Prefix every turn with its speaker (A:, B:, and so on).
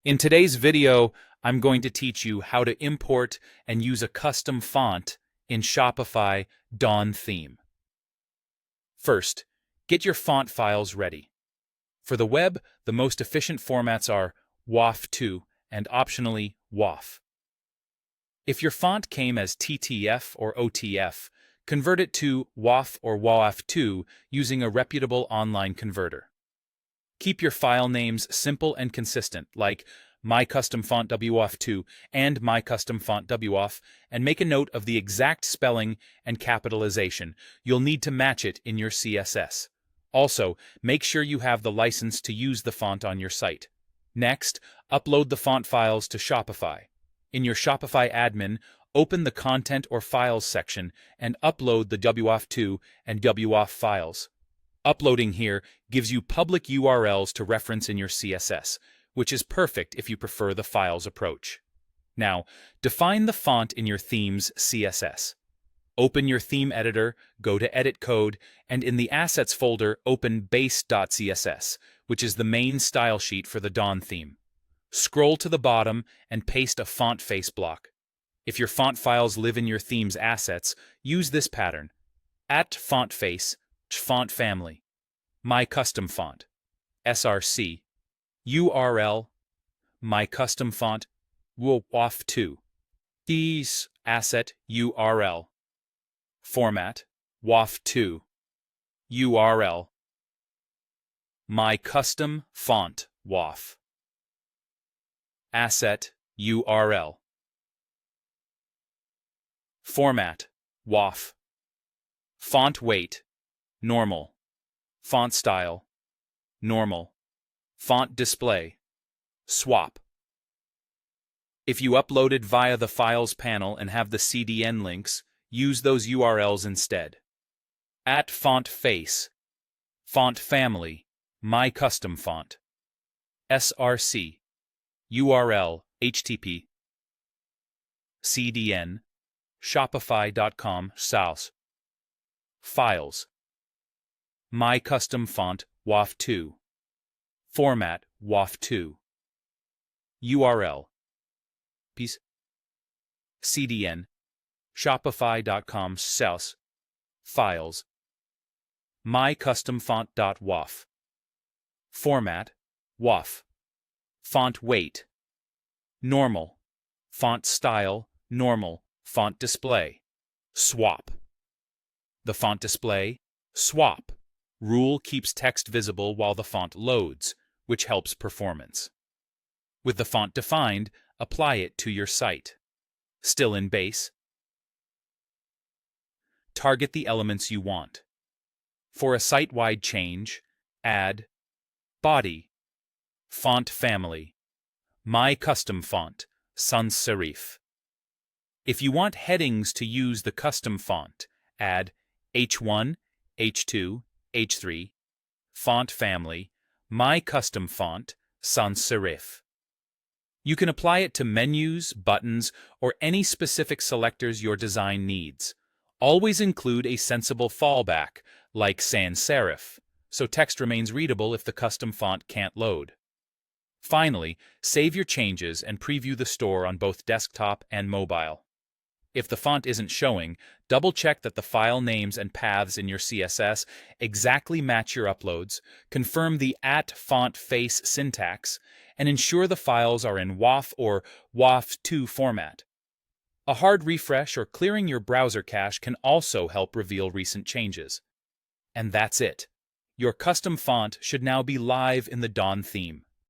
A: In today's video, I'm going to teach you how to import and use a custom font in Shopify Dawn theme. First, get your font files ready. For the web, the most efficient formats are WAF2 and optionally WAF. If your font came as TTF or OTF, convert it to WAF or WAF2 using a reputable online converter. Keep your file names simple and consistent, like My Custom Font WAF2 and My Custom Font WAF, and make a note of the exact spelling and capitalization. You'll need to match it in your CSS. Also, make sure you have the license to use the font on your site. Next, upload the font files to Shopify. In your Shopify admin, open the Content or Files section and upload the WAF2 and WAF files. Uploading here gives you public URLs to reference in your CSS, which is perfect if you prefer the files approach. Now, define the font in your theme's CSS. Open your theme editor, go to Edit Code, and in the Assets folder, open base.css, which is the main style sheet for the Dawn theme. Scroll to the bottom and paste a font face block. If your font files live in your theme's assets, use this pattern: @font face, font family, my custom font, src, URL, my custom font, WAF2, these asset URL, format, WAF2, URL, my custom font, WAF, asset URL, format, WAF, font weight, normal, font style, normal, font display, swap. If you uploaded via the Files panel and have the CDN links, use those URLs instead. @font face, font family, my custom font, src, URL, HTTP, CDN, shopify.com, SaaS, files, my custom font, WAF2, format, WAF2, URL, piece, CDN, shopify.com, SaaS, files, my custom font.waf, format, WAF, font weight, normal, font style, normal, font display, swap. The font display, swap, rule keeps text visible while the font loads, which helps performance. With the font defined, apply it to your site. Still in base, target the elements you want. For a site-wide change, add body, font family, my custom font, sans serif. If you want headings to use the custom font, add H1, H2, H3, font family, my custom font, sans serif. You can apply it to menus, buttons, or any specific selectors your design needs. Always include a sensible fallback, like sans serif, so text remains readable if the custom font can't load. Finally, save your changes and preview the store on both desktop and mobile. If the font isn't showing, double-check that the file names and paths in your CSS exactly match your uploads, confirm the @font face syntax, and ensure the files are in WAF or WAF2 format. A hard refresh or clearing your browser cache can also help reveal recent changes. And that's it. Your custom font should now be live in the Dawn theme.